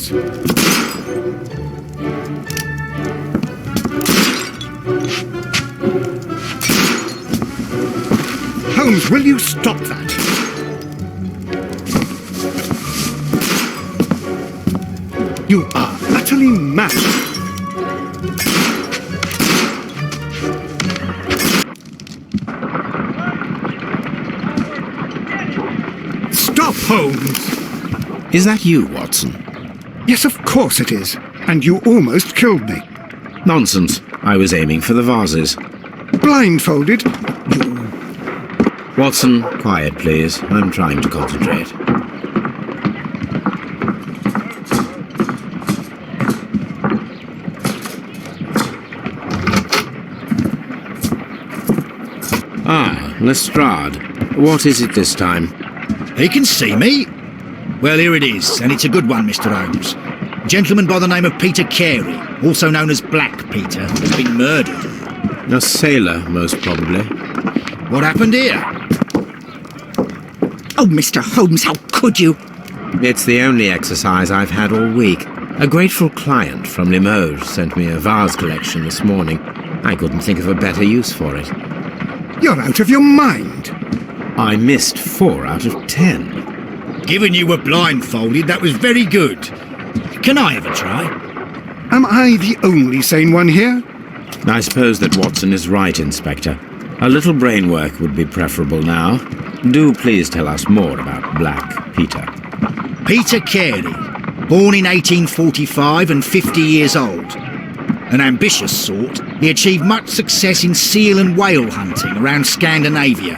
Holmes. Holmes, will you stop that? You are utterly mad. Stop, Holmes! Is that you, Watson? Yes, of course it is. And you almost killed me. Nonsense. I was aiming for the vases. Blindfolded? You... Watson, quiet, please. I'm trying to concentrate. Ah, Lestrade. What is it this time? He can see me. Well, here it is, and it's a good one, Mr. Holmes. A gentleman by the name of Peter Carey, also known as Black Peter, has been murdered. A sailor, most probably. What happened here? Oh, Mr. Holmes, how could you? It's the only exercise I've had all week. A grateful client from Limoges sent me a vase collection this morning. I couldn't think of a better use for it. You're out of your mind. I missed 4 out of 10. Given you were blindfolded, that was very good. Can I have a try? Am I the only sane one here? I suppose that Watson is right, Inspector. A little brain work would be preferable now. Do please tell us more about Black Peter. Peter Carey, born in 1845 and 50 years old. An ambitious sort, he achieved much success in seal and whale hunting around Scandinavia.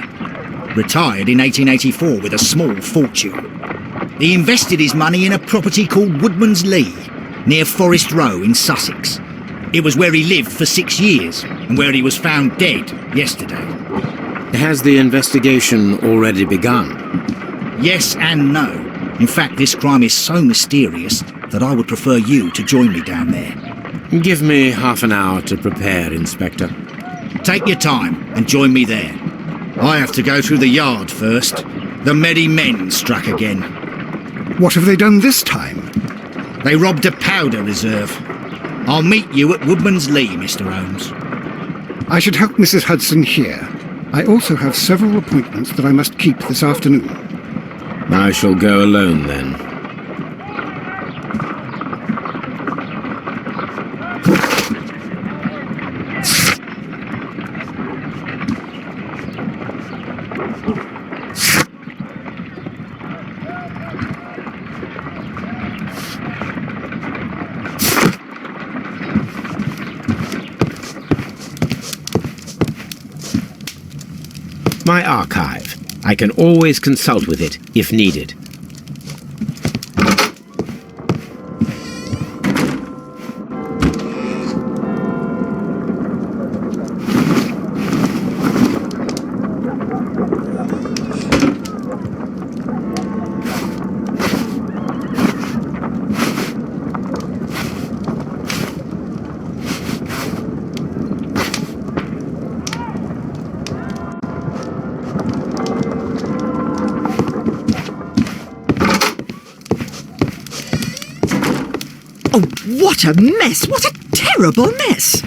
Retired in 1884 with a small fortune. He invested his money in a property called Woodman's Lee, near Forest Row in Sussex. It was where he lived for 6 years, and where he was found dead yesterday. Has the investigation already begun? Yes and no. In fact, this crime is so mysterious that I would prefer you to join me down there. Give me half an hour to prepare, Inspector. Take your time and join me there. I have to go through the yard first. The merry men struck again. What have they done this time? They robbed a powder reserve. I'll meet you at Woodman's Lee, Mr. Holmes. I should help Mrs. Hudson here. I also have several appointments that I must keep this afternoon. I shall go alone, then. My archive. I can always consult with it, if needed. Oh, what a mess! What a terrible mess!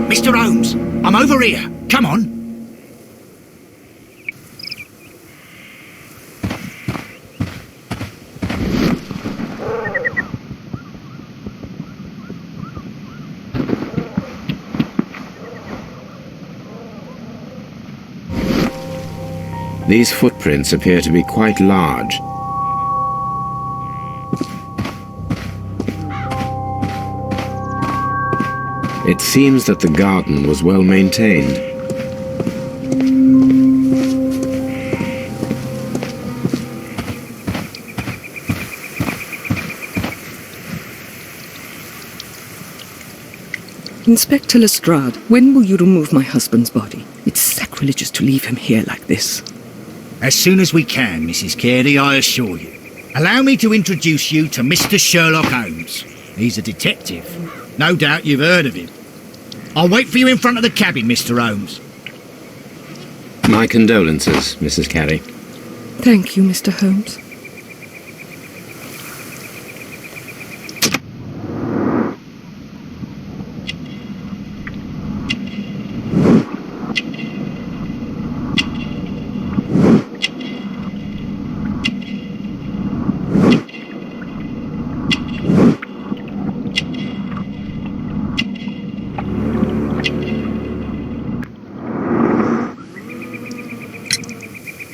Mr. Holmes, I'm over here. Come on. These footprints appear to be quite large. It seems that the garden was well maintained. Inspector Lestrade, when will you remove my husband's body? It's sacrilegious to leave him here like this. As soon as we can, Mrs. Carey, I assure you. Allow me to introduce you to Mr. Sherlock Holmes. He's a detective. No doubt you've heard of him. I'll wait for you in front of the cabin, Mr. Holmes. My condolences, Mrs. Carey. Thank you, Mr. Holmes.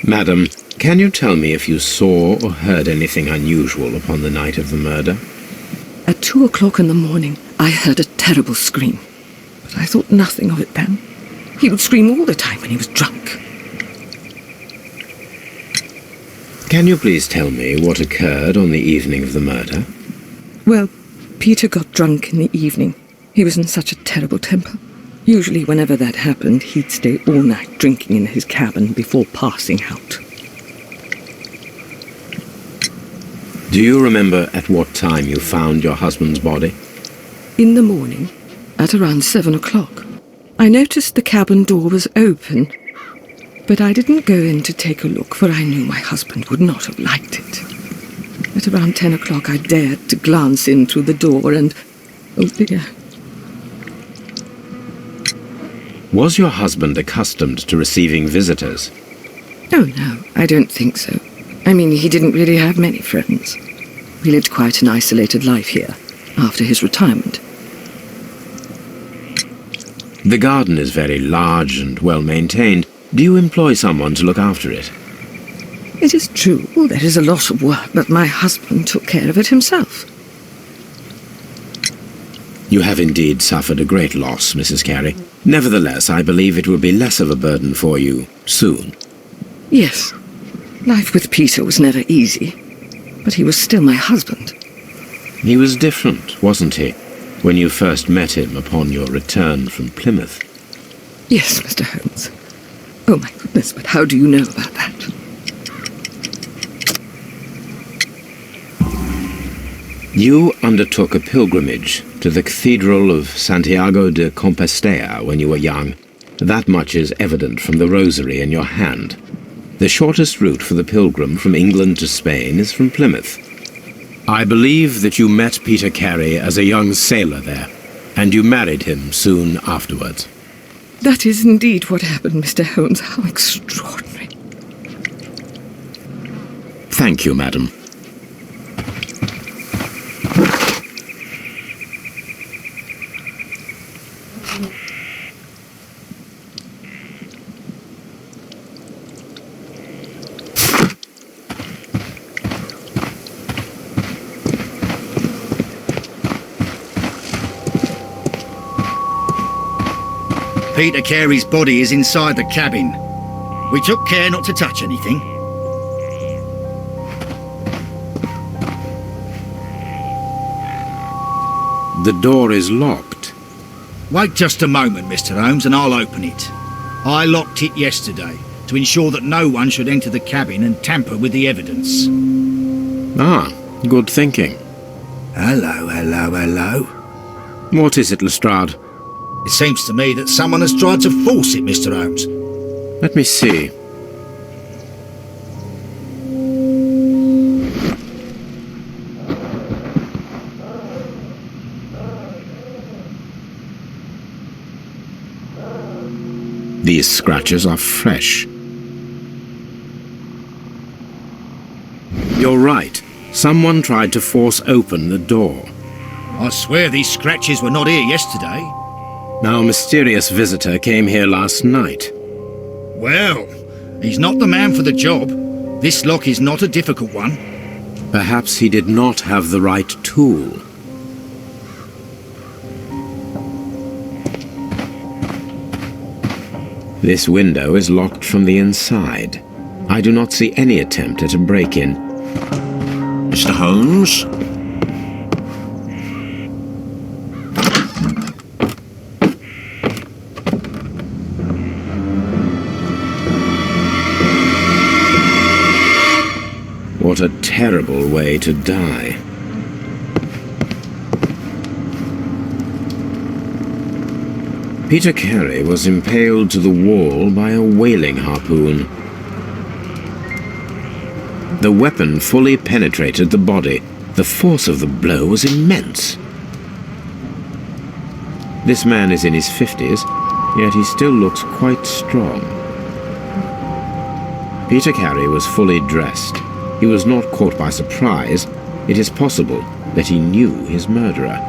Madam, can you tell me if you saw or heard anything unusual upon the night of the murder? At 2 o'clock in the morning, I heard a terrible scream. But I thought nothing of it then. He would scream all the time when he was drunk. Can you please tell me what occurred on the evening of the murder? Well, Peter got drunk in the evening. He was in such a terrible temper. Usually whenever that happened, he'd stay all night drinking in his cabin before passing out. Do you remember at what time you found your husband's body? In the morning, at around 7 o'clock, I noticed the cabin door was open, but I didn't go in to take a look, for I knew my husband would not have liked it. At around 10 o'clock, I dared to glance in through the door and, oh dear. Was your husband accustomed to receiving visitors? Oh no, I don't think so. I mean, he didn't really have many friends. He lived quite an isolated life here, after his retirement. The garden is very large and well maintained. Do you employ someone to look after it? It is true, there is a lot of work, but my husband took care of it himself. You have indeed suffered a great loss, Mrs. Carey. Nevertheless, I believe it will be less of a burden for you soon. Yes. Life with Peter was never easy, but he was still my husband. He was different, wasn't he, when you first met him upon your return from Plymouth? Yes, Mr. Holmes. Oh my goodness, but how do you know about that? You undertook a pilgrimage to the Cathedral of Santiago de Compostela when you were young. That much is evident from the rosary in your hand. The shortest route for the pilgrim from England to Spain is from Plymouth. I believe that you met Peter Carey as a young sailor there, and you married him soon afterwards. That is indeed what happened, Mr. Holmes. How extraordinary. Thank you, madam. Peter Carey's body is inside the cabin. We took care not to touch anything. The door is locked. Wait just a moment, Mr. Holmes, and I'll open it. I locked it yesterday to ensure that no one should enter the cabin and tamper with the evidence. Ah, good thinking. Hello, hello, hello. What is it, Lestrade? It seems to me that someone has tried to force it, Mr. Holmes. Let me see. These scratches are fresh. You're right. Someone tried to force open the door. I swear these scratches were not here yesterday. Now, a mysterious visitor came here last night. Well, he's not the man for the job. This lock is not a difficult one. Perhaps he did not have the right tool. This window is locked from the inside. I do not see any attempt at a break-in. Mr. Holmes? What a terrible way to die. Peter Carey was impaled to the wall by a whaling harpoon. The weapon fully penetrated the body. The force of the blow was immense. This man is in his 50s, yet he still looks quite strong. Peter Carey was fully dressed. He was not caught by surprise. It is possible that he knew his murderer.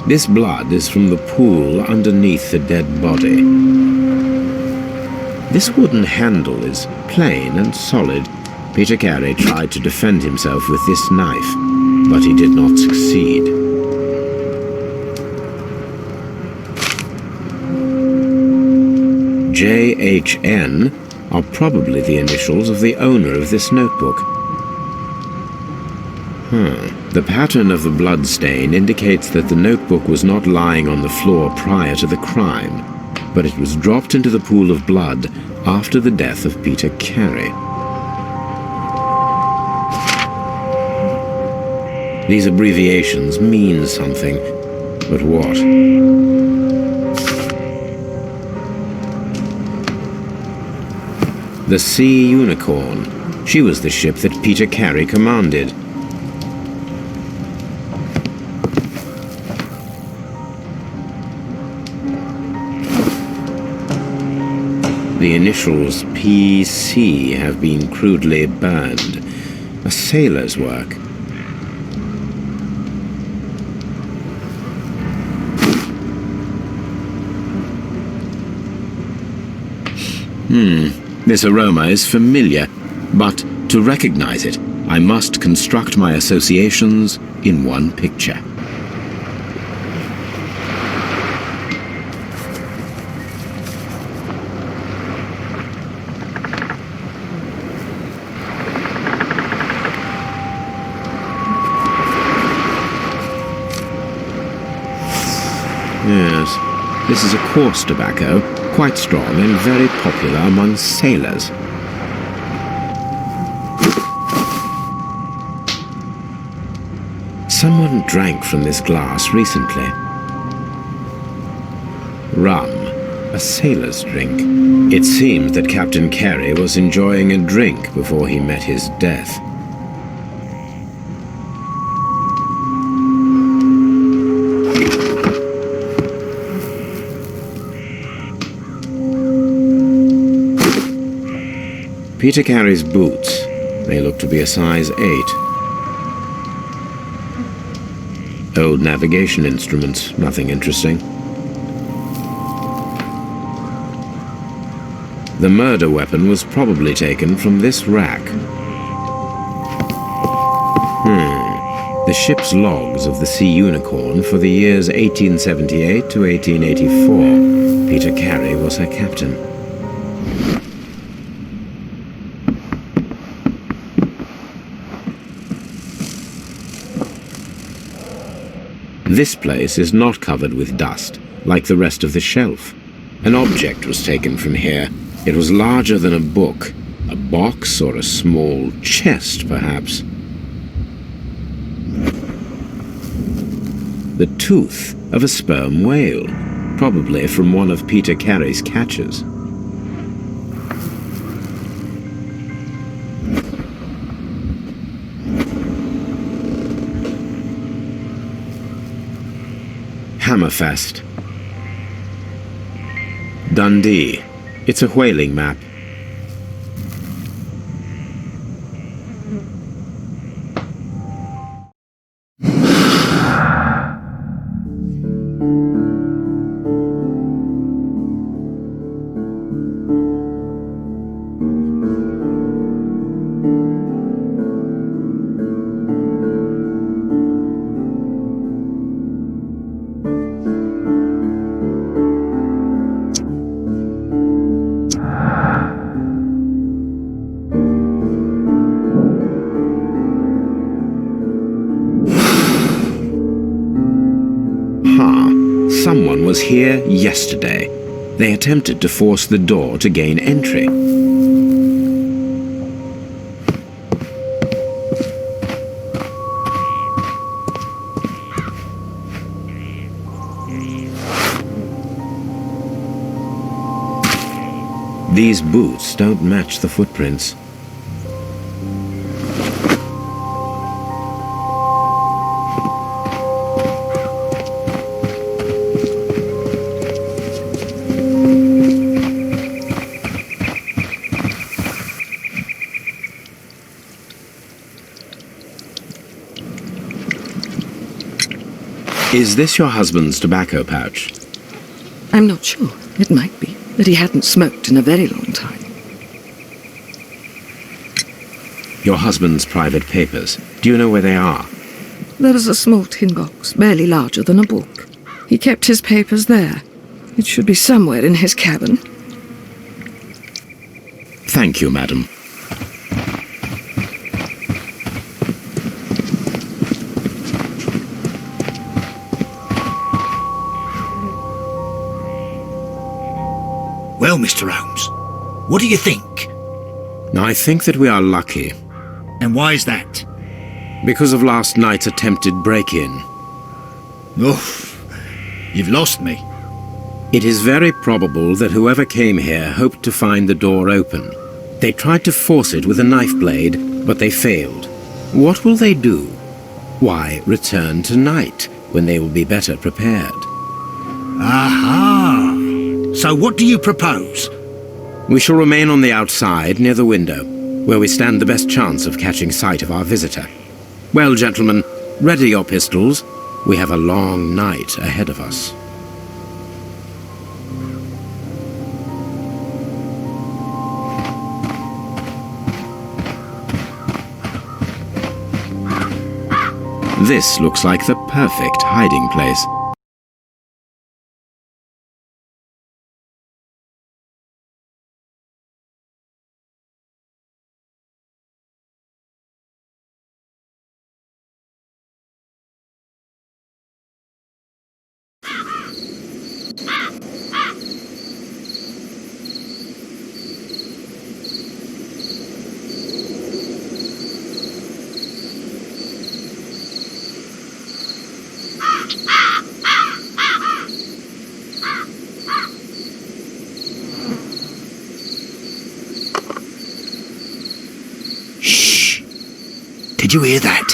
This blood is from the pool underneath the dead body. This wooden handle is plain and solid. Peter Carey tried to defend himself with this knife, but he did not succeed. JHN are probably the initials of the owner of this notebook. The pattern of the blood stain indicates that the notebook was not lying on the floor prior to the crime, but it was dropped into the pool of blood after the death of Peter Carey. These abbreviations mean something, but what? The Sea Unicorn. She was the ship that Peter Carey commanded. The initials PC have been crudely burned. A sailor's work. This aroma is familiar, but to recognize it, I must construct my associations in one picture. Yes, this is a coarse tobacco, quite strong and very popular among sailors. Someone drank from this glass recently. Rum, a sailor's drink. It seems that Captain Carey was enjoying a drink before he met his death. Peter Carey's boots. They look to be a size 8. Old navigation instruments, nothing interesting. The murder weapon was probably taken from this rack. The ship's logs of the Sea Unicorn for the years 1878 to 1884. Peter Carey was her captain. This place is not covered with dust, like the rest of the shelf. An object was taken from here. It was larger than a book, a box or a small chest, perhaps. The tooth of a sperm whale, probably from one of Peter Carey's catches. Hammerfest. Dundee. It's a whaling map. Someone was here yesterday. They attempted to force the door to gain entry. These boots don't match the footprints. Is this your husband's tobacco pouch? I'm not sure. It might be, but he hadn't smoked in a very long time. Your husband's private papers. Do you know where they are? There is a small tin box, barely larger than a book. He kept his papers there. It should be somewhere in his cabin. Thank you, madam. Well, Mr. Holmes, what do you think? I think that we are lucky. And why is that? Because of last night's attempted break-in. Oh, you've lost me. It is very probable that whoever came here hoped to find the door open. They tried to force it with a knife blade, but they failed. What will they do? Why, return tonight, when they will be better prepared. Aha! So what do you propose? We shall remain on the outside, near the window, where we stand the best chance of catching sight of our visitor. Well, gentlemen, ready your pistols. We have a long night ahead of us. This looks like the perfect hiding place. Shh! Did you hear that?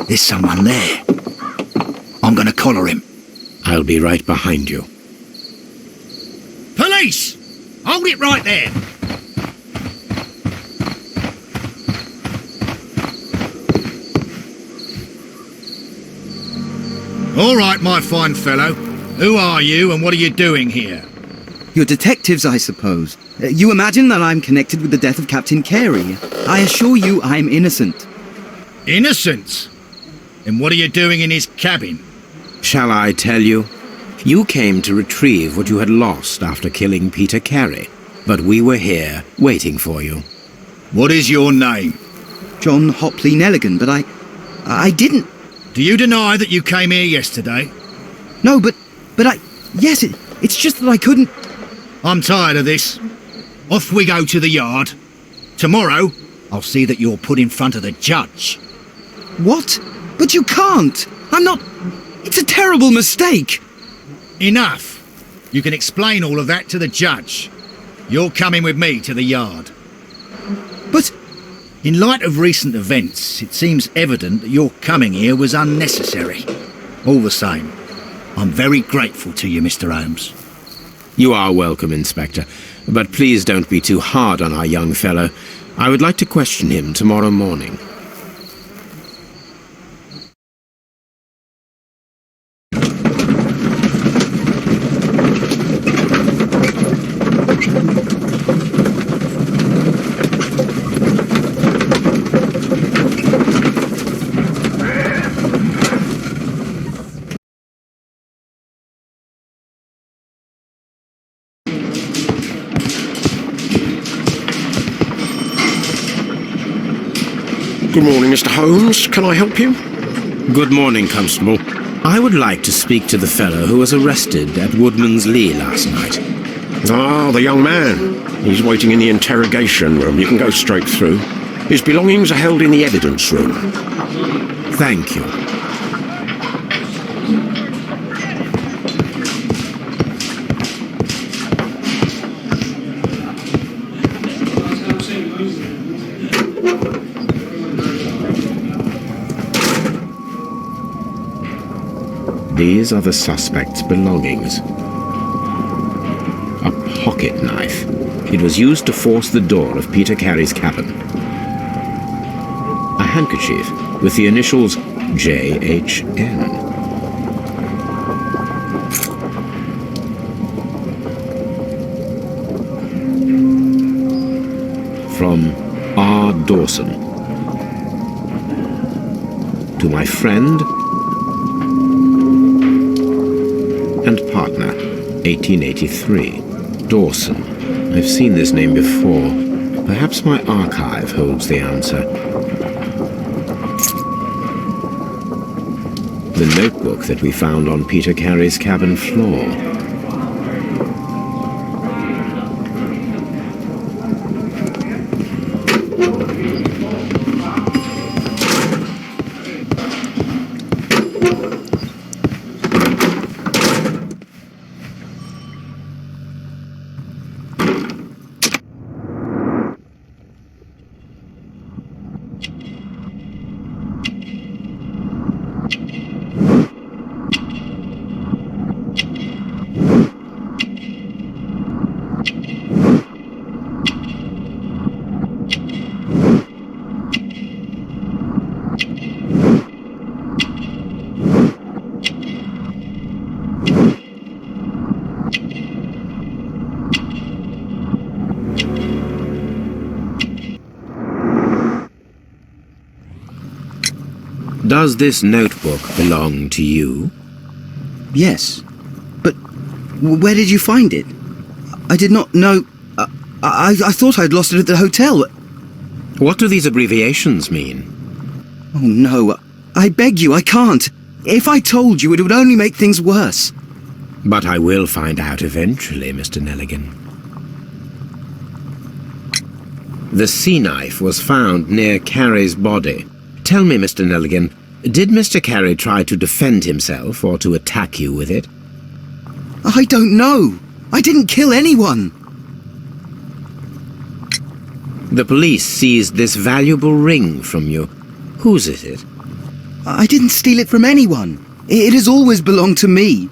There's someone there. I'm gonna collar him. I'll be right behind you. Police! Hold it right there! All right, my fine fellow. Who are you and what are you doing here? You're detectives, I suppose. You imagine that I'm connected with the death of Captain Carey. I assure you I'm innocent. Innocent? And what are you doing in his cabin? Shall I tell you? You came to retrieve what you had lost after killing Peter Carey, but we were here waiting for you. What is your name? John Hopley Nelligan, but I didn't... Do you deny that you came here yesterday? No, but yes, it's just that I couldn't... I'm tired of this. Off we go to the yard. Tomorrow, I'll see that you're put in front of the judge. What? But you can't! I'm not... It's a terrible mistake! Enough. You can explain all of that to the judge. You're coming with me to the yard. But... In light of recent events, it seems evident that your coming here was unnecessary. All the same, I'm very grateful to you, Mr. Holmes. You are welcome, Inspector, but please don't be too hard on our young fellow. I would like to question him tomorrow morning. Good morning, Mr. Holmes. Can I help you? Good morning, Constable. I would like to speak to the fellow who was arrested at Woodman's Lee last night. Ah, the young man. He's waiting in the interrogation room. You can go straight through. His belongings are held in the evidence room. Thank you. These are the suspect's belongings. A pocket knife. It was used to force the door of Peter Carey's cabin. A handkerchief with the initials JHN. From R. Dawson. To my friend and partner, 1883. Dawson. I've seen this name before. Perhaps my archive holds the answer. The notebook that we found on Peter Carey's cabin floor. Does this notebook belong to you? Yes. But where did you find it? I did not know... I thought I'd lost it at the hotel. What do these abbreviations mean? Oh, no. I beg you, I can't. If I told you, it would only make things worse. But I will find out eventually, Mr. Nelligan. The sea knife was found near Carey's body. Tell me, Mr. Nelligan, did Mr. Carey try to defend himself or to attack you with it? I don't know. I didn't kill anyone. The police seized this valuable ring from you. Whose is it? I didn't steal it from anyone. It has always belonged to me.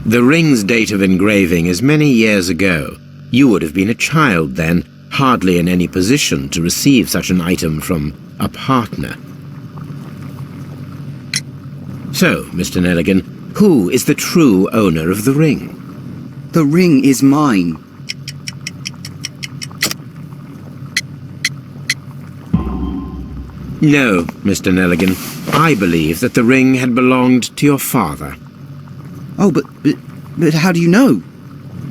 The ring's date of engraving is many years ago. You would have been a child then, hardly in any position to receive such an item from a partner. So, Mr. Nelligan, who is the true owner of the ring? The ring is mine. No, Mr. Nelligan. I believe that the ring had belonged to your father. Oh, but how do you know?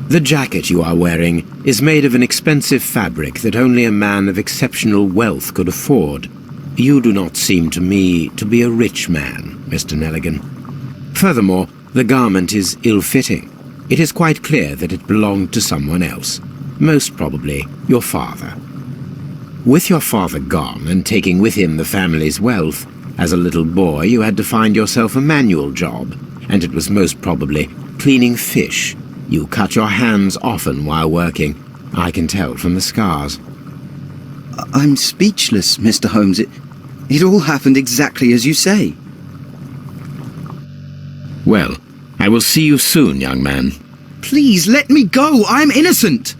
The jacket you are wearing is made of an expensive fabric that only a man of exceptional wealth could afford. You do not seem to me to be a rich man, Mr. Nelligan. Furthermore, the garment is ill-fitting. It is quite clear that it belonged to someone else, most probably your father. With your father gone and taking with him the family's wealth, as a little boy you had to find yourself a manual job, and it was most probably cleaning fish. You cut your hands often while working. I can tell from the scars. I'm speechless, Mr. Holmes. It all happened exactly as you say. Well, I will see you soon, young man. Please, let me go. I'm innocent.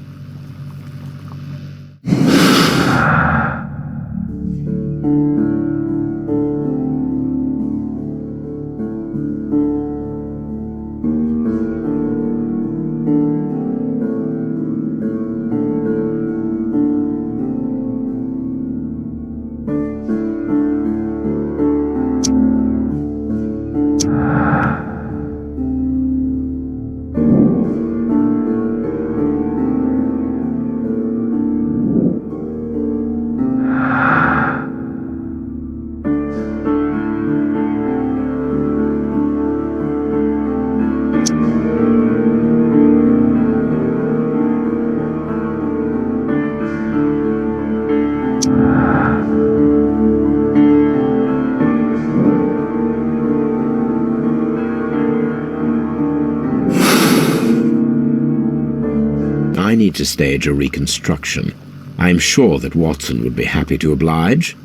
I need to stage a reconstruction. I am sure that Watson would be happy to oblige.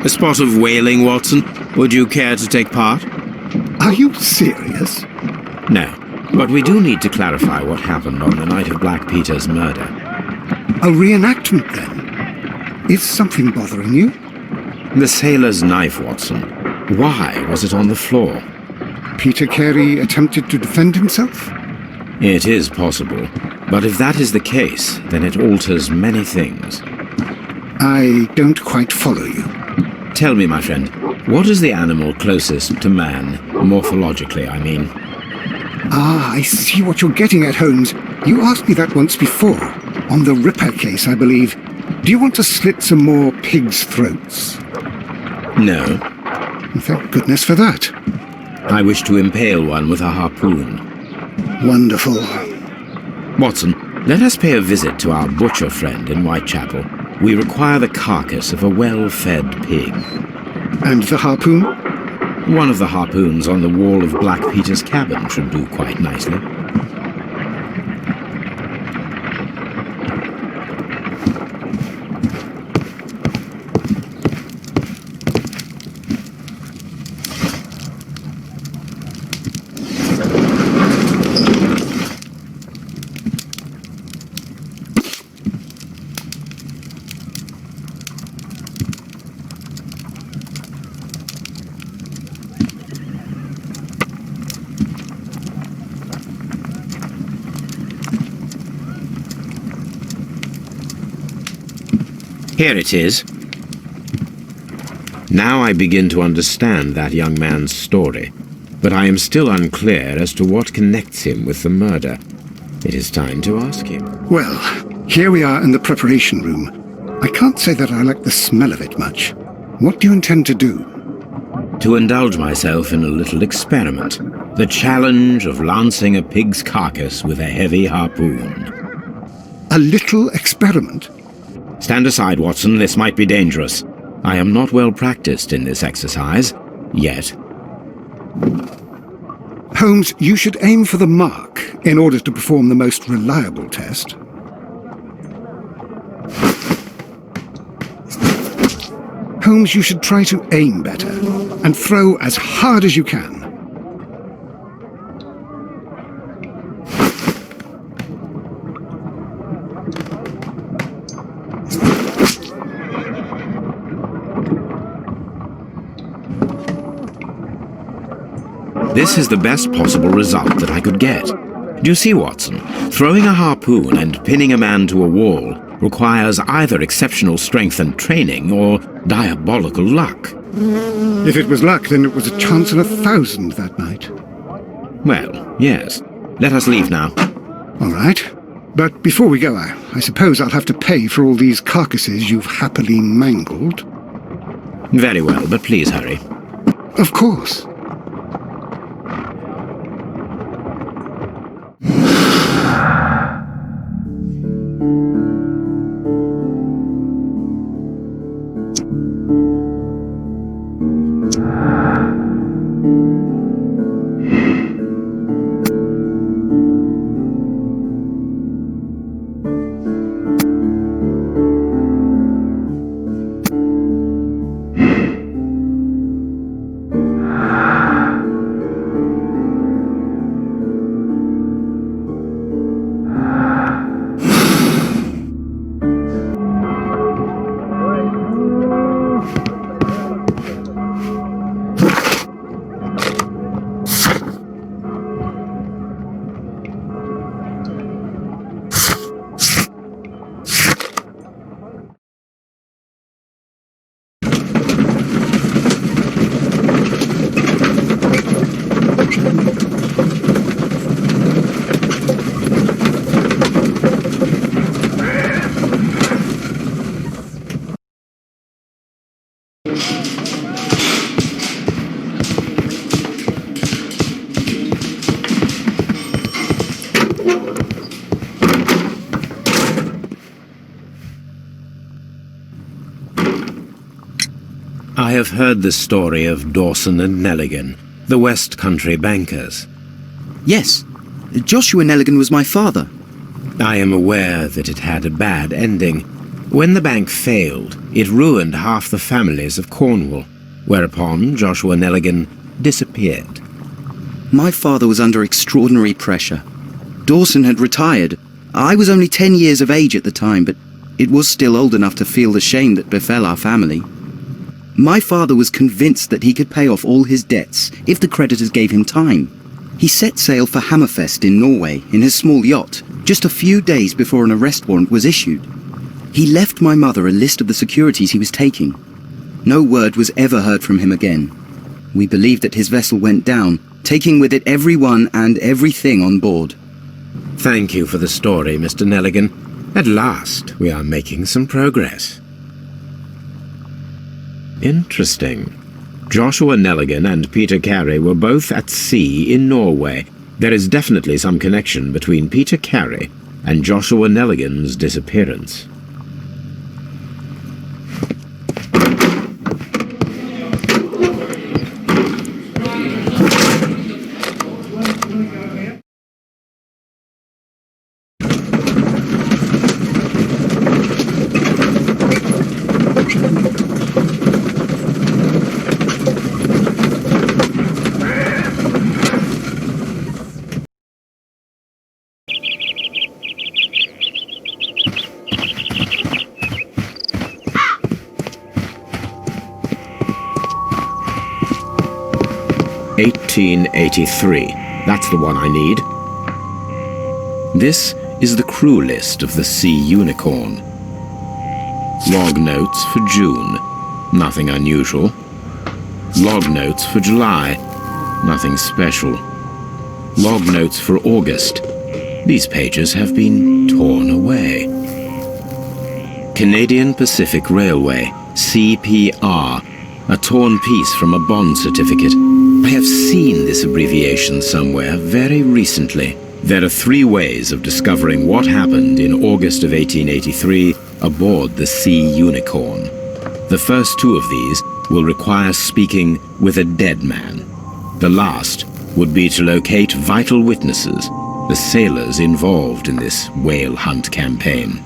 A spot of whaling, Watson. Would you care to take part? Are you serious? No, but we do need to clarify what happened on the night of Black Peter's murder. A reenactment, then? Is something bothering you? The sailor's knife, Watson. Why was it on the floor? Peter Carey attempted to defend himself? It is possible, but if that is the case, then it alters many things. I don't quite follow you. Tell me, my friend, what is the animal closest to man, morphologically, I mean? Ah, I see what you're getting at, Holmes. You asked me that once before, on the Ripper case, I believe. Do you want to slit some more pigs' throats? No. Thank goodness for that. I wish to impale one with a harpoon. Wonderful. Watson, let us pay a visit to our butcher friend in Whitechapel. We require the carcass of a well-fed pig. And the harpoon? One of the harpoons on the wall of Black Peter's cabin should do quite nicely. Here it is. Now I begin to understand that young man's story, but I am still unclear as to what connects him with the murder. It is time to ask him. Well, here we are in the preparation room. I can't say that I like the smell of it much. What do you intend to do? To indulge myself in a little experiment. The challenge of lancing a pig's carcass with a heavy harpoon. A little experiment? Stand aside, Watson. This might be dangerous. I am not well practiced in this exercise, yet. Holmes, you should aim for the mark in order to perform the most reliable test. Holmes, you should try to aim better and throw as hard as you can. This is the best possible result that I could get. Do you see, Watson? Throwing a harpoon and pinning a man to a wall requires either exceptional strength and training or diabolical luck. If it was luck, then it was a chance in 1,000 that night. Well, yes. Let us leave now. All right. But before we go, I suppose I'll have to pay for all these carcasses you've happily mangled. Very well, but please hurry. Of course. have heard the story of Dawson and Nelligan, the West Country bankers. Yes, Joshua Nelligan was my father. I am aware that it had a bad ending. When the bank failed, it ruined half the families of Cornwall, whereupon Joshua Nelligan disappeared. My father was under extraordinary pressure. Dawson had retired. I was only 10 years of age at the time, but it was still old enough to feel the shame that befell our family. My father was convinced that he could pay off all his debts if the creditors gave him time. He set sail for Hammerfest in Norway in his small yacht, just a few days before an arrest warrant was issued. He left my mother a list of the securities he was taking. No word was ever heard from him again. We believe that his vessel went down, taking with it everyone and everything on board. Thank you for the story, Mr. Nelligan. At last, we are making some progress. Interesting. Joshua Nelligan and Peter Carey were both at sea in Norway. There is definitely some connection between Peter Carey and Joshua Nelligan's disappearance. "1883. That's the one I need. This is the crew list of the Sea Unicorn. Log notes for June. Nothing unusual. Log notes for July. Nothing special. Log notes for August. These pages have been torn away. Canadian Pacific Railway, CPR. A torn piece from a bond certificate. I have seen this abbreviation somewhere very recently. There are 3 ways of discovering what happened in August of 1883 aboard the Sea Unicorn. The first 2 of these will require speaking with a dead man. The last would be to locate vital witnesses, the sailors involved in this whale hunt campaign.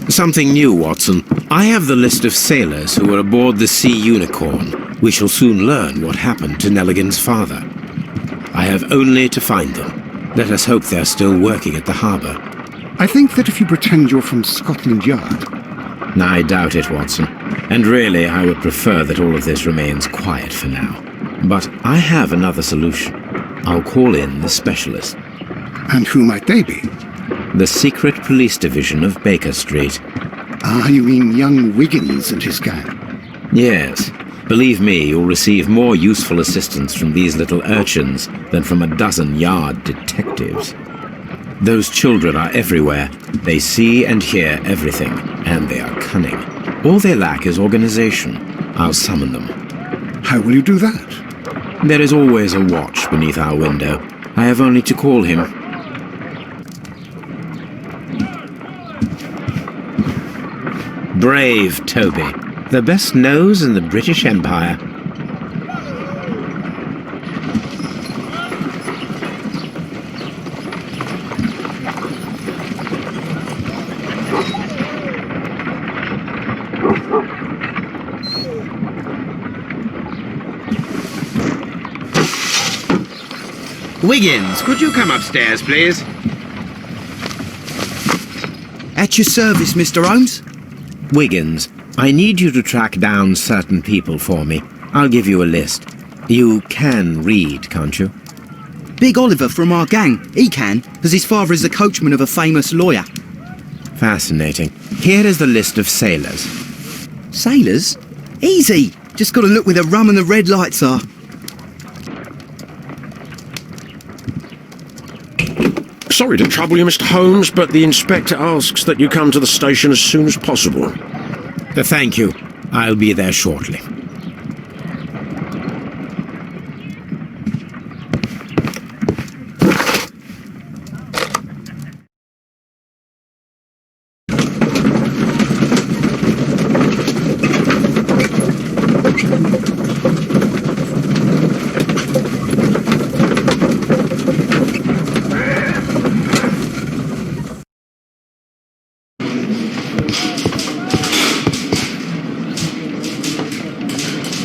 Something new, Watson. I have the list of sailors who were aboard the Sea Unicorn. We shall soon learn what happened to Nelligan's father. I have only to find them. Let us hope they're still working at the harbour. I think that if you pretend you're from Scotland Yard... I doubt it, Watson. And really, I would prefer that all of this remains quiet for now. But I have another solution. I'll call in the specialist. And who might they be? The Secret Police Division of Baker Street. Ah, you mean young Wiggins and his gang? Yes. Believe me, you'll receive more useful assistance from these little urchins than from a dozen yard detectives. Those children are everywhere. They see and hear everything, and they are cunning. All they lack is organization. I'll summon them. How will you do that? There is always a watch beneath our window. I have only to call him. Brave Toby, the best nose in the British Empire. Wiggins, could you come upstairs, please? At your service, Mr. Holmes. Wiggins, I need you to track down certain people for me. I'll give you a list. You can read, can't you? Big Oliver from our gang, he can, because his father is the coachman of a famous lawyer. Fascinating. Here is the list of sailors. Sailors? Easy! Just got to look where the rum and the red lights are. Sorry to trouble you, Mr. Holmes, but the inspector asks that you come to the station as soon as possible. Thank you. I'll be there shortly.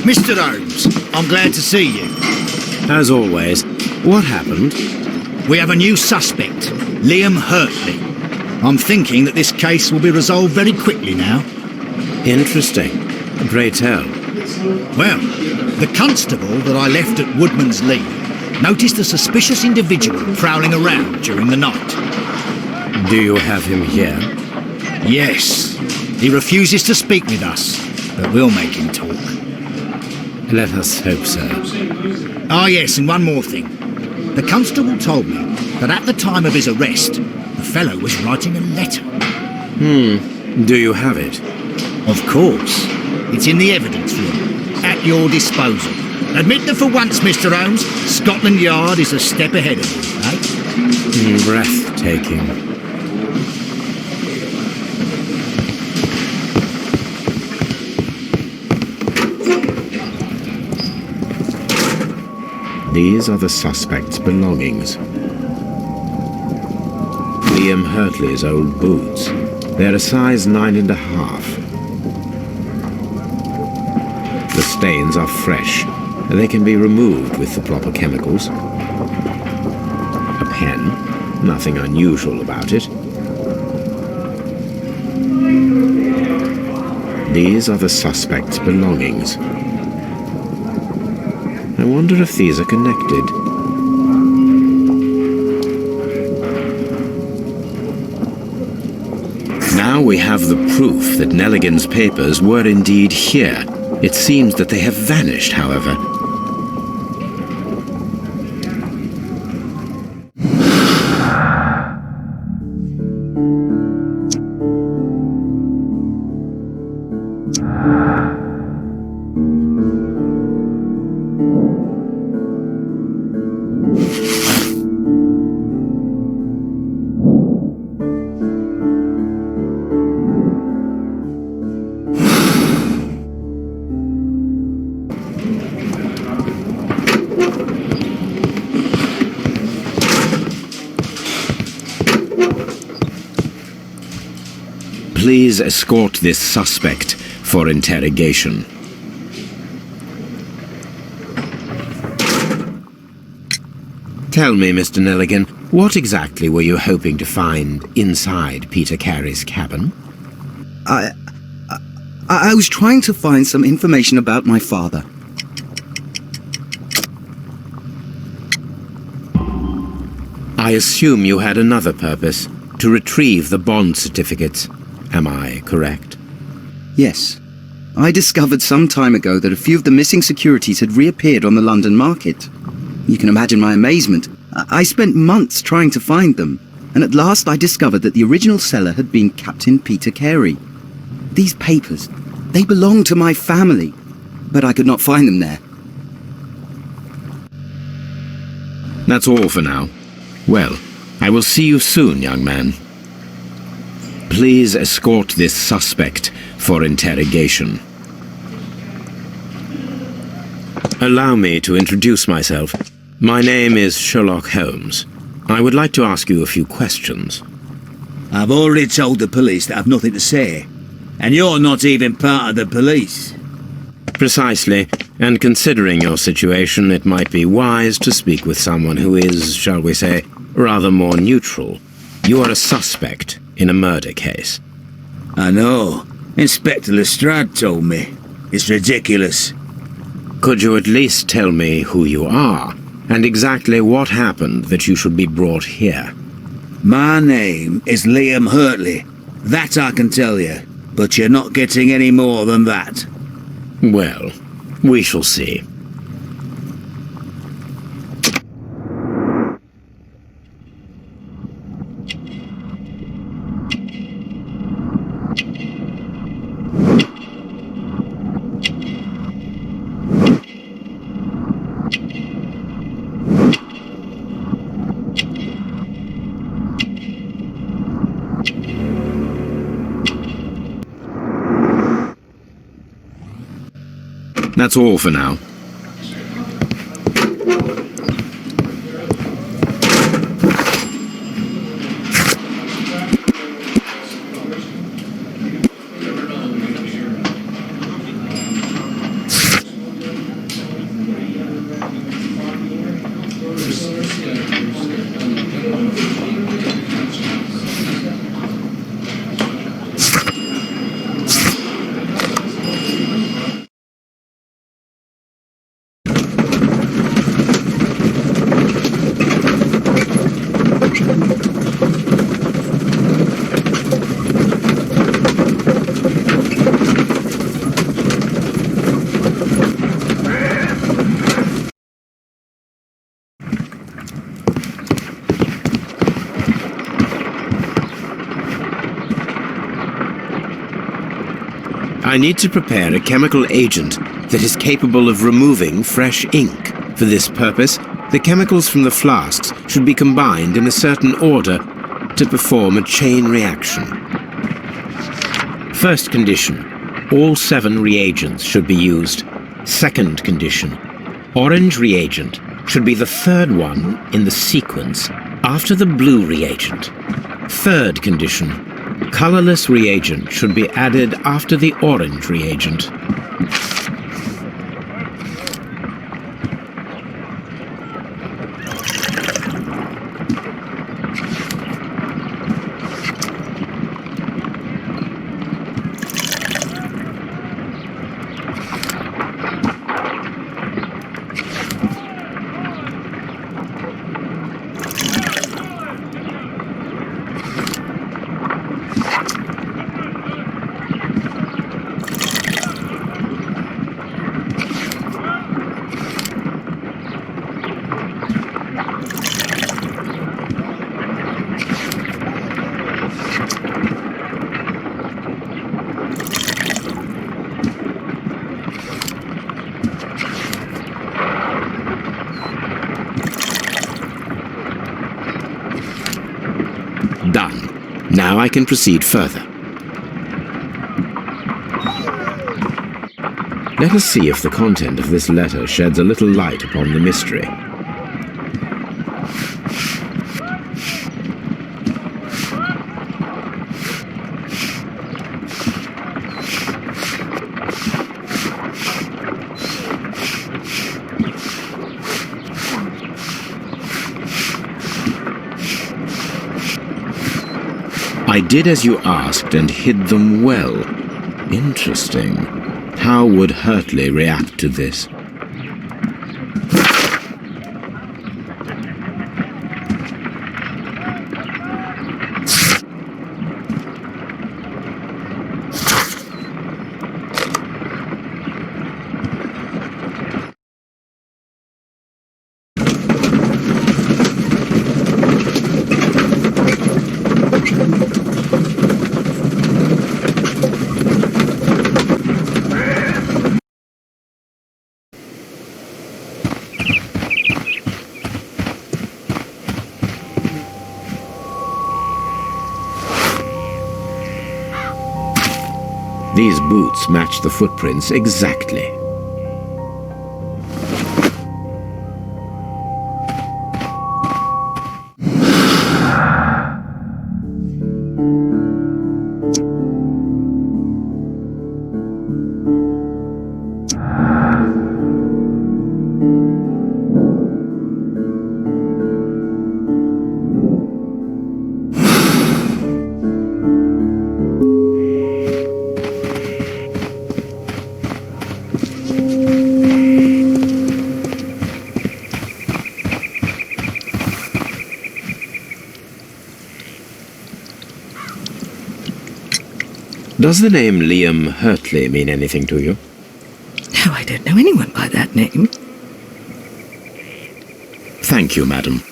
Mr. Holmes, I'm glad to see you. As always, what happened? We have a new suspect, Liam Hurtley. I'm thinking that this case will be resolved very quickly now. Interesting. Pray tell. Well, the constable that I left at Woodman's Lee noticed a suspicious individual prowling around during the night. Do you have him here? Yes. He refuses to speak with us, but we'll make him talk. Let us hope so. Ah, yes, and one more thing. The constable told me that at the time of his arrest, the fellow was writing a letter. Do you have it? Of course. It's in the evidence room, at your disposal. Admit that for once, Mr. Holmes, Scotland Yard is a step ahead of you, eh? Breathtaking. These are the suspect's belongings. Liam Hurtley's old boots. They're a size 9.5. The stains are fresh. They can be removed with the proper chemicals. A pen. Nothing unusual about it. These are the suspect's belongings. I wonder if these are connected. Now we have the proof that Nelligan's papers were indeed here. It seems that they have vanished, however. Please escort this suspect for interrogation. Tell me, Mr. Nelligan, what exactly were you hoping to find inside Peter Carey's cabin? I was trying to find some information about my father. I assume you had another purpose, to retrieve the bond certificates. Am I correct? Yes. I discovered some time ago that a few of the missing securities had reappeared on the London market. You can imagine my amazement. I spent months trying to find them, and at last I discovered that the original seller had been Captain Peter Carey. These papers, they belonged to my family, but I could not find them there. That's all for now. Well, I will see you soon, young man. Please escort this suspect for interrogation. Allow me to introduce myself. My name is Sherlock Holmes. I would like to ask you a few questions. I've already told the police that I've nothing to say. And you're not even part of the police. Precisely, and considering your situation, it might be wise to speak with someone who is, shall we say, rather more neutral. You are a suspect in a murder case. I know. Inspector Lestrade told me. It's ridiculous. Could you at least tell me who you are, and exactly what happened that you should be brought here? My name is Liam Hurtley. That I can tell you, but you're not getting any more than that. Well, we shall see. That's all for now. I need to prepare a chemical agent that is capable of removing fresh ink. For this purpose, the chemicals from the flasks should be combined in a certain order to perform a chain reaction. First condition, all 7 reagents should be used. Second condition, orange reagent should be the third one in the sequence after the blue reagent. Third condition, colorless reagent should be added after the orange reagent. Done. Now I can proceed further. Let us see if the content of this letter sheds a little light upon the mystery. I did as you asked and hid them well. Interesting. How would Hurtley react to this? These boots match the footprints exactly. Does the name Liam Hurtley mean anything to you? No, I don't know anyone by that name. Thank you, madam.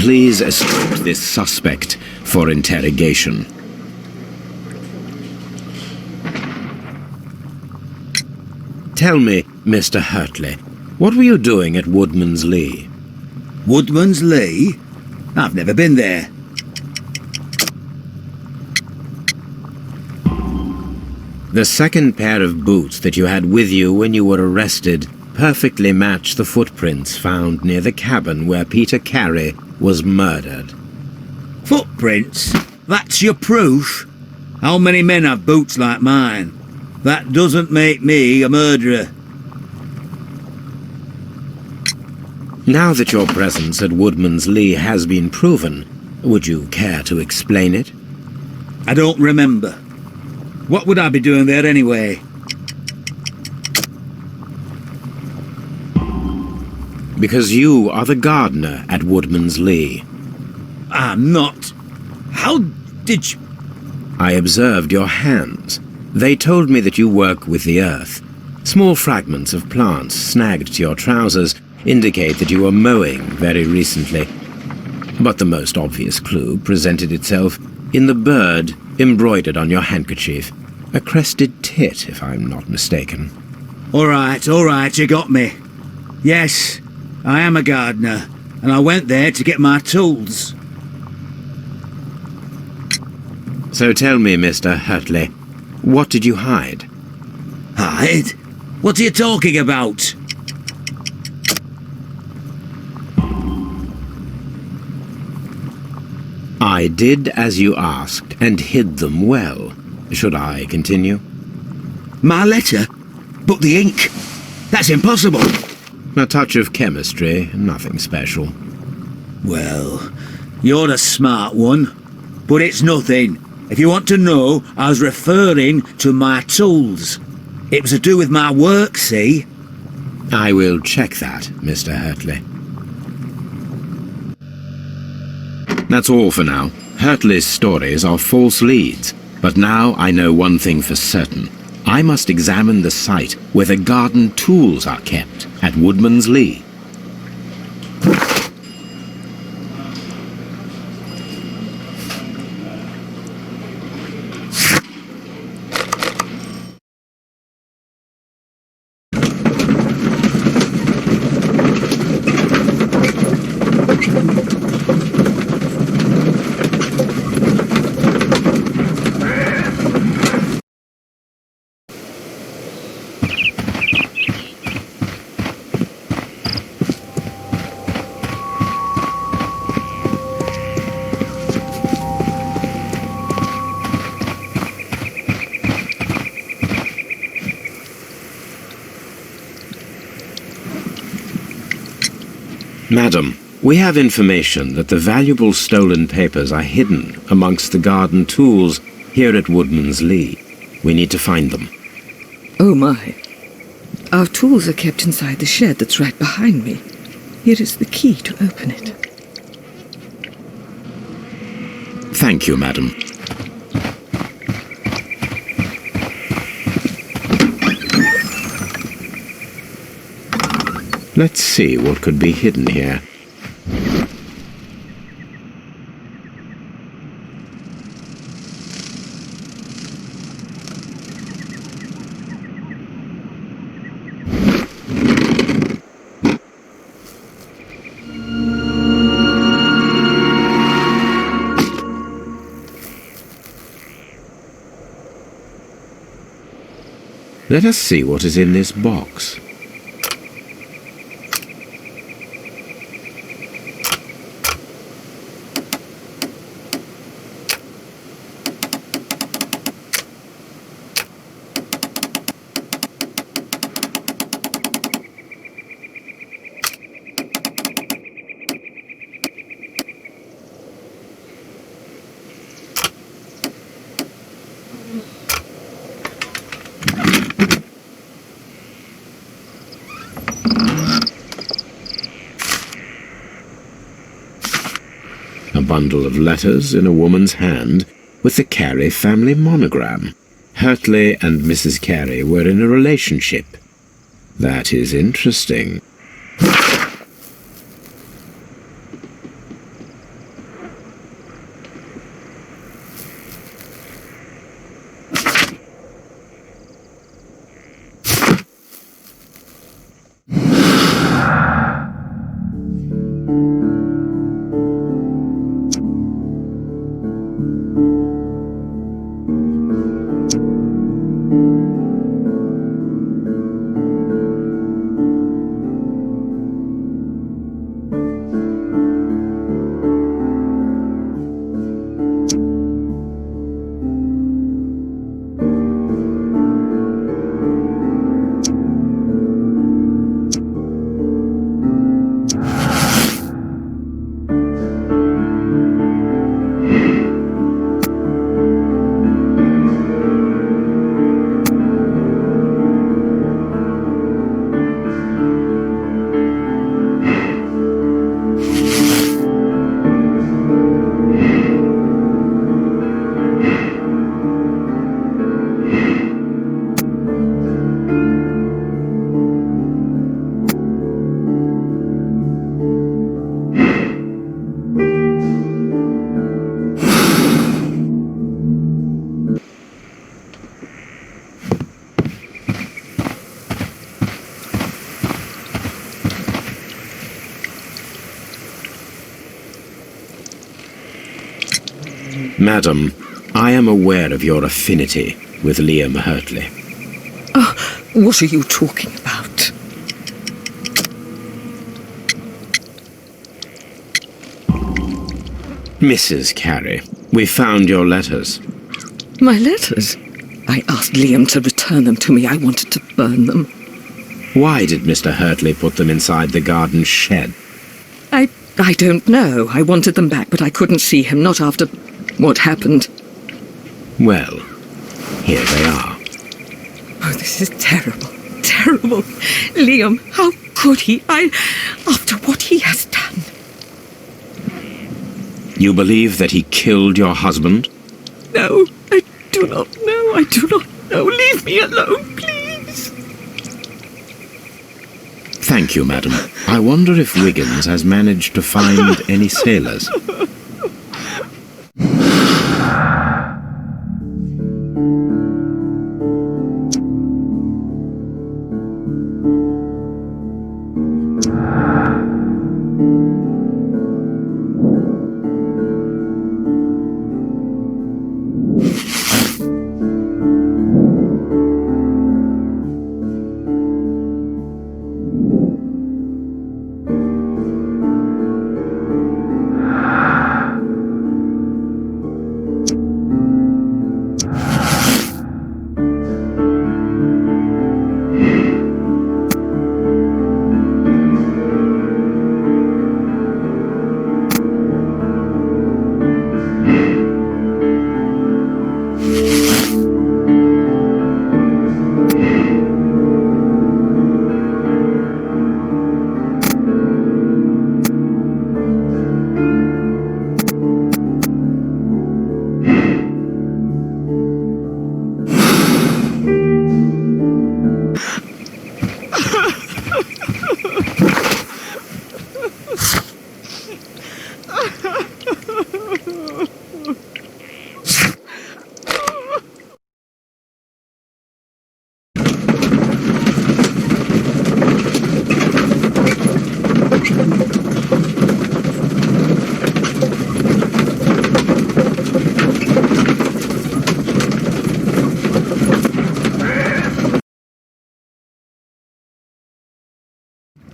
Please escort this suspect for interrogation. Tell me, Mr. Hurtley, what were you doing at Woodman's Lee? Woodman's Lee? I've never been there. The second pair of boots that you had with you when you were arrested perfectly match the footprints found near the cabin where Peter Carey was murdered. Footprints? That's your proof? How many men have boots like mine? That doesn't make me a murderer. Now that your presence at Woodman's Lee has been proven, would you care to explain it? I don't remember. What would I be doing there anyway? Because you are the gardener at Woodman's Lee. I'm not. How did you... I observed your hands. They told me that you work with the earth. Small fragments of plants snagged to your trousers indicate that you were mowing very recently. But the most obvious clue presented itself in the bird embroidered on your handkerchief. A crested tit, if I'm not mistaken. All right, you got me. Yes, I am a gardener, and I went there to get my tools. So tell me, Mr. Hurtley, what did you hide? Hide? What are you talking about? I did as you asked, and hid them well. Should I continue? My letter? But the ink? That's impossible. A touch of chemistry, nothing special. Well, you're a smart one, but it's nothing. If you want to know, I was referring to my tools. It was to do with my work, see? I will check that, Mr. Hurtley. That's all for now. Hurtley's stories are false leads, but now I know one thing for certain. I must examine the site where the garden tools are kept at Woodman's Lee. Madam, we have information that the valuable stolen papers are hidden amongst the garden tools here at Woodman's Lee. We need to find them. Oh my. Our tools are kept inside the shed that's right behind me. Here is the key to open it. Thank you, madam. Let's see what could be hidden here. Let us see what is in this box. bundle of letters in a woman's hand with the Carey family monogram. Hurtley and Mrs. Carey were in a relationship. That is interesting. Madam, I am aware of your affinity with Liam Hurtley. Oh, what are you talking about? Mrs. Carey, we found your letters. My letters? I asked Liam to return them to me. I wanted to burn them. Why did Mr. Hurtley put them inside the garden shed? I don't know. I wanted them back, but I couldn't see him, not after what happened. Well, here they are. Oh, this is terrible. Terrible. Liam, how could he? After what he has done. You believe that he killed your husband? No, I do not know. I do not know. Leave me alone, please. Thank you, madam. I wonder if Wiggins has managed to find any sailors.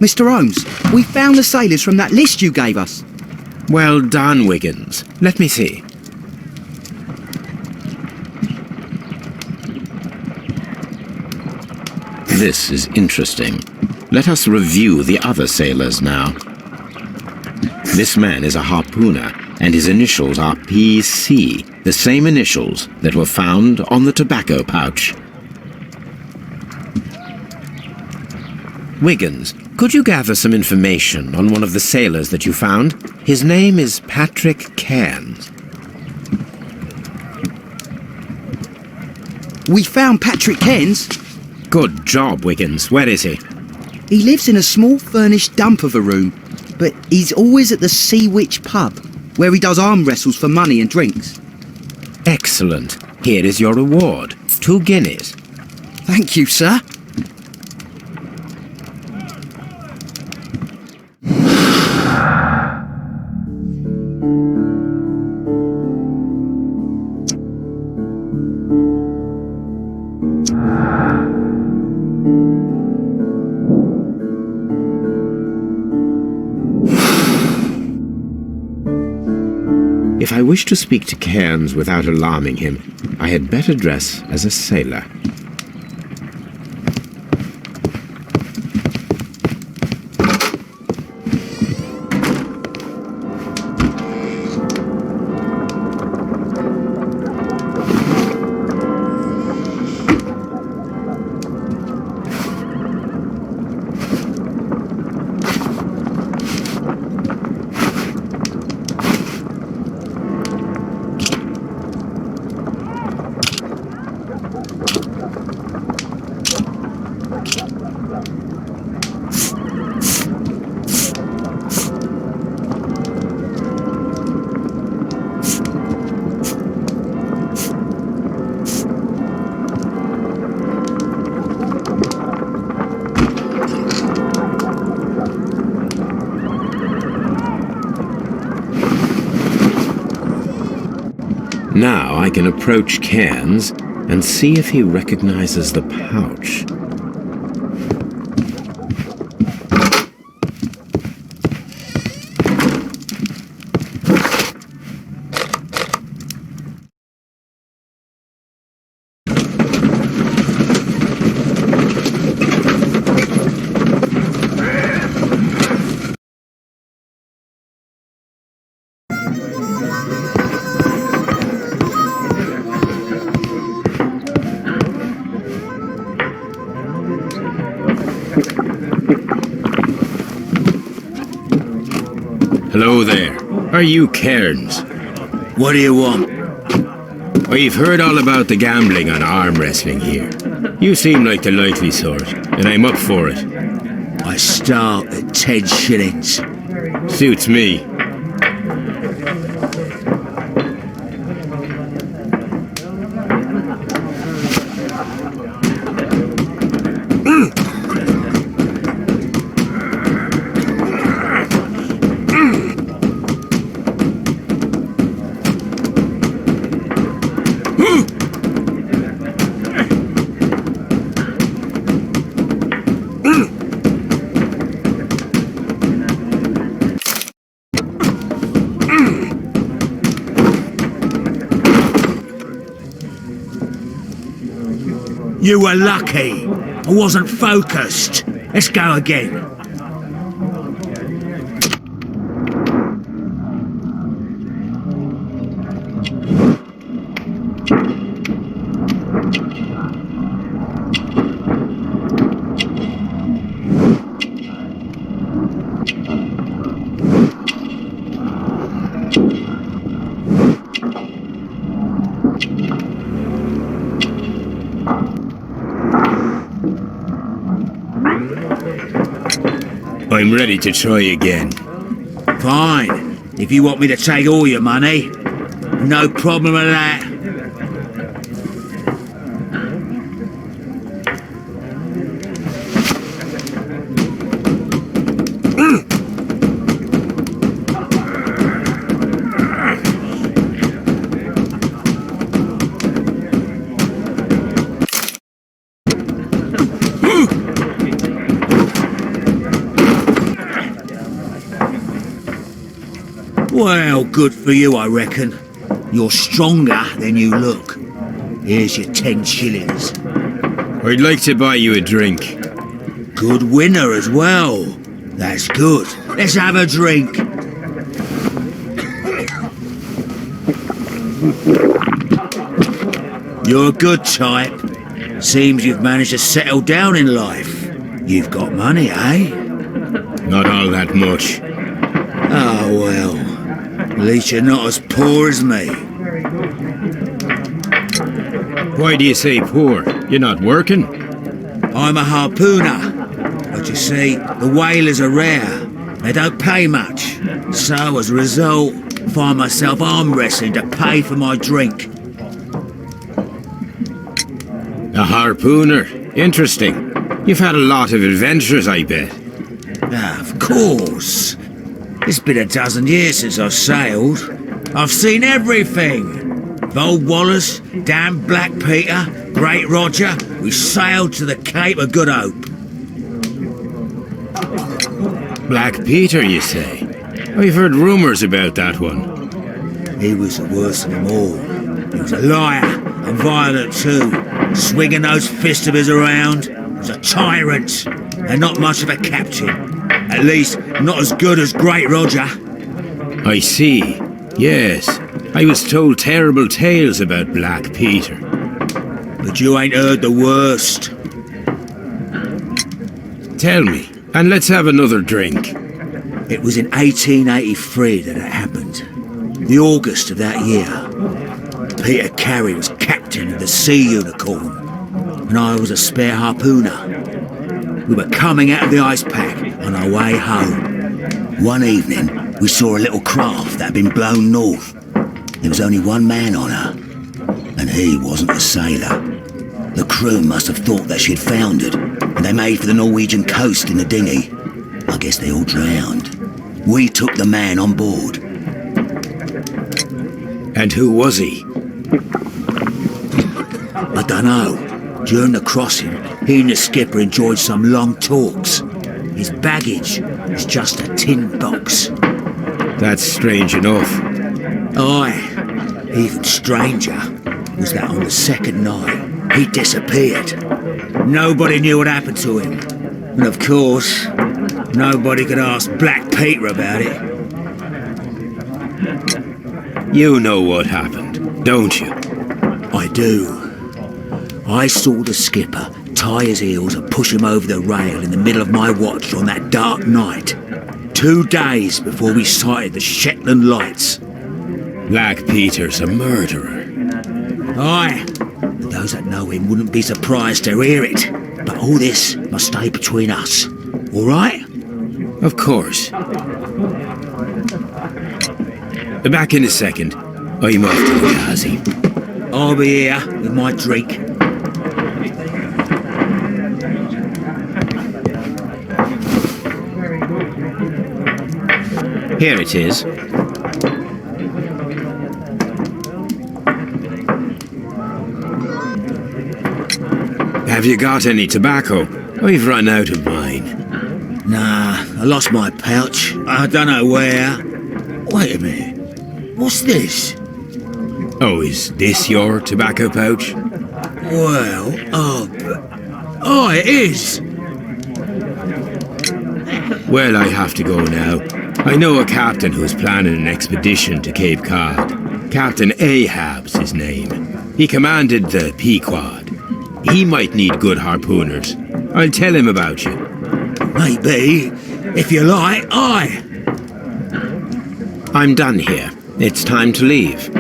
Mr. Holmes, we found the sailors from that list you gave us. Well done, Wiggins. Let me see. This is interesting. Let us review the other sailors now. This man is a harpooner, and his initials are PC, the same initials that were found on the tobacco pouch. Wiggins, Could you gather some information on one of the sailors that you found? His name is Patrick Cairns. We found Patrick Cairns. Good job, Wiggins. Where is he? He lives in a small furnished dump of a room, but he's always at the Sea Witch pub, where he does arm wrestles for money and drinks. Excellent. Here is your reward. 2 guineas. Thank you, sir. If I wish to speak to Cairns without alarming him, I had better dress as a sailor. Now I can approach Cairns and see if he recognizes the pouch. Hello there. Are you Cairns? What do you want? We've heard all about the gambling and arm wrestling here. You seem like the likely sort, and I'm up for it. I start at 10 shillings. Suits me. You were lucky. I wasn't focused. Let's go again. I'm ready to try again. Fine. If you want me to take all your money, no problem with that. Well, good for you, I reckon. You're stronger than you look. Here's your 10 shillings. I'd like to buy you a drink. Good winner as well. That's good. Let's have a drink. You're a good type. Seems you've managed to settle down in life. You've got money, eh? Not all that much. Oh, well. At least you're not as poor as me. Why do you say poor? You're not working? I'm a harpooner. But you see, the whalers are rare. They don't pay much. So, as a result, I find myself arm wrestling to pay for my drink. A harpooner? Interesting. You've had a lot of adventures, I bet. Ah, of course. It's been a dozen years since I've sailed. I've seen everything. Old Wallace, damn Black Peter, Great Roger. We sailed to the Cape of Good Hope. Black Peter, you say? I've heard rumours about that one. He was the worst of them all. He was a liar and violent too, swinging those fists of his around. He was a tyrant and not much of a captain. At least, not as good as Great Roger. I see. Yes. I was told terrible tales about Black Peter. But you ain't heard the worst. Tell me, and let's have another drink. It was in 1883 that it happened. The August of that year. Peter Carey was captain of the Sea Unicorn, and I was a spare harpooner. We were coming out of the ice pack on our way home. One evening, we saw a little craft that had been blown north. There was only one man on her, and he wasn't a sailor. The crew must have thought that she'd foundered, and they made for the Norwegian coast in the dinghy. I guess they all drowned. We took the man on board. And who was he? I dunno. During the crossing, he and the skipper enjoyed some long talks. His baggage was just a tin box. That's strange enough. Aye, even stranger was that on the second night, he disappeared. Nobody knew what happened to him. And of course, nobody could ask Black Peter about it. You know what happened, don't you? I do. I saw the skipper tie his heels and push him over the rail in the middle of my watch on that dark night. 2 days before we sighted the Shetland lights. Black Peter's a murderer. Aye. Those that know him wouldn't be surprised to hear it. But all this must stay between us. All right? Of course. Back in a second. I'm off to the Ghazi. I'll be here with my drink. Here it is. Have you got any tobacco? I've run out of mine. Nah, I lost my pouch. I don't know where. Wait a minute. What's this? Oh, is this your tobacco pouch? Well, oh, it is. Well, I have to go now. I know a captain who's planning an expedition to Cape Cod. Captain Ahab's his name. He commanded the Pequod. He might need good harpooners. I'll tell him about you. Maybe. If you like, aye. I'm done here. It's time to leave.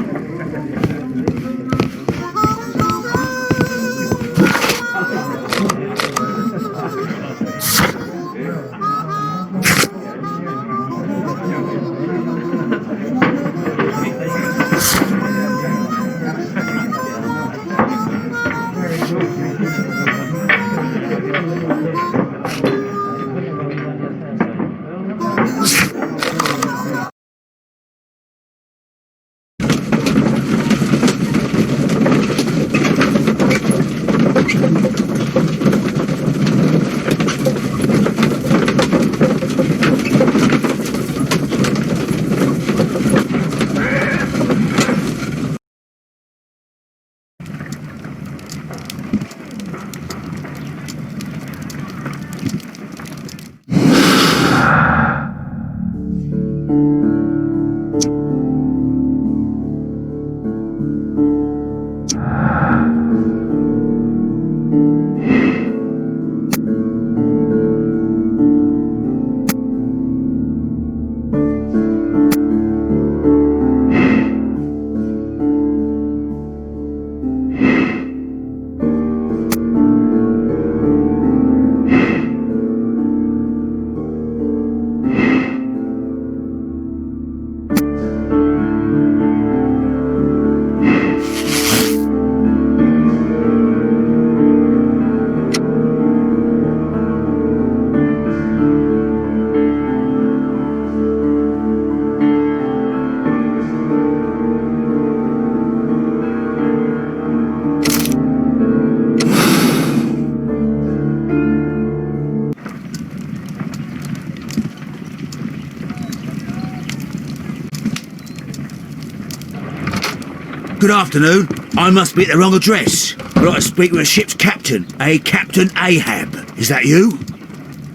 Good afternoon. I must be at the wrong address. I'd like to speak with a ship's captain, a Captain Ahab. Is that you?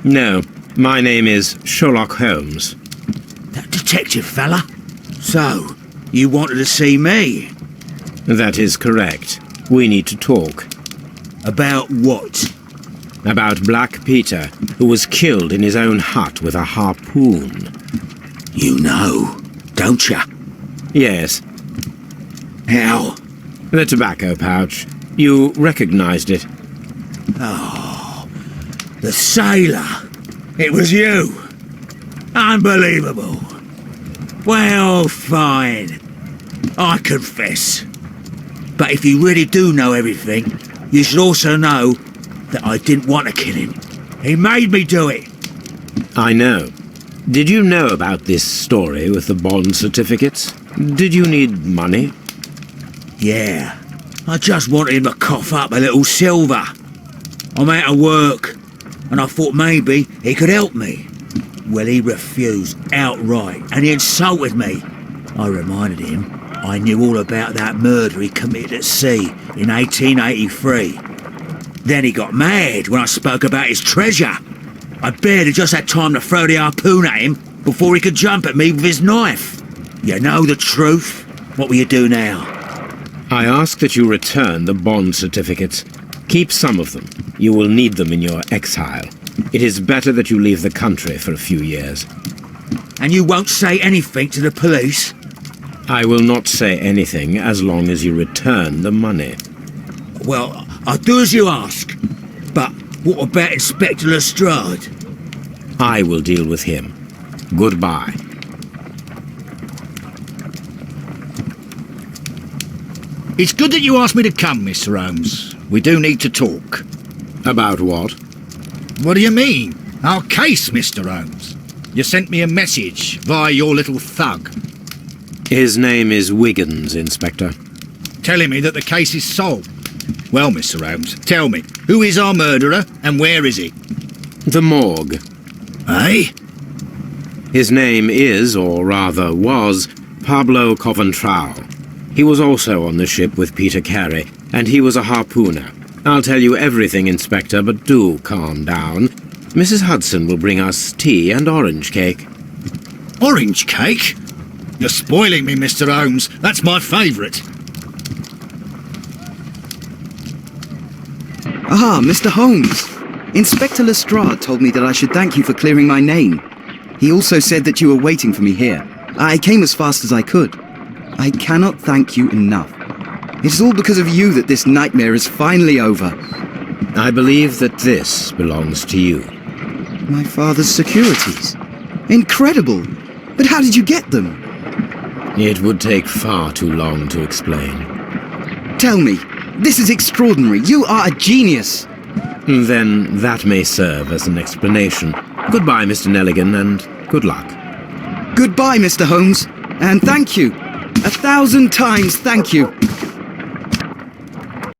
No, my name is Sherlock Holmes. That detective fella? So, you wanted to see me? That is correct. We need to talk. About what? About Black Peter, who was killed in his own hut with a harpoon. You know, don't you? Yes, How? the tobacco pouch. You recognized it. Oh, the sailor. It was you. Unbelievable. Well, fine. I confess. But if you really do know everything, you should also know that I didn't want to kill him. He made me do it. I know. Did you know about this story with the bond certificates? Did you need money? Yeah. I just wanted him to cough up a little silver. I'm out of work, and I thought maybe he could help me. Well, he refused outright, and he insulted me. I reminded him I knew all about that murder he committed at sea in 1883. Then he got mad when I spoke about his treasure. I barely just had time to throw the harpoon at him before he could jump at me with his knife. You know the truth. What will you do now? I ask that you return the bond certificates. Keep some of them. You will need them in your exile. It is better that you leave the country for a few years. And you won't say anything to the police? I will not say anything as long as you return the money. Well, I'll do as you ask. But what about Inspector Lestrade? I will deal with him. Goodbye. It's good that you asked me to come, Mr. Holmes. We do need to talk. About what? What do you mean? Our case, Mr. Holmes. You sent me a message via your little thug, His name is Wiggins, Inspector. telling me that the case is solved. Well, Mr. Holmes, tell me, who is our murderer and where is he? The morgue. Eh? His name is, or rather was, Pablo Coventral. He was also on the ship with Peter Carey, and he was a harpooner. I'll tell you everything, Inspector, but do calm down. Mrs. Hudson will bring us tea and orange cake. Orange cake? You're spoiling me, Mr. Holmes. That's my favourite. Ah, Mr. Holmes. Inspector Lestrade told me that I should thank you for clearing my name. He also said that you were waiting for me here. I came as fast as I could. I cannot thank you enough. It's all because of you that this nightmare is finally over. I believe that this belongs to you. My father's securities. Incredible! But how did you get them? It would take far too long to explain. Tell me, this is extraordinary. You are a genius. Then that may serve as an explanation. Goodbye, Mr. Nelligan, and good luck. Goodbye, Mr. Holmes. And thank you. 1,000 times thank you.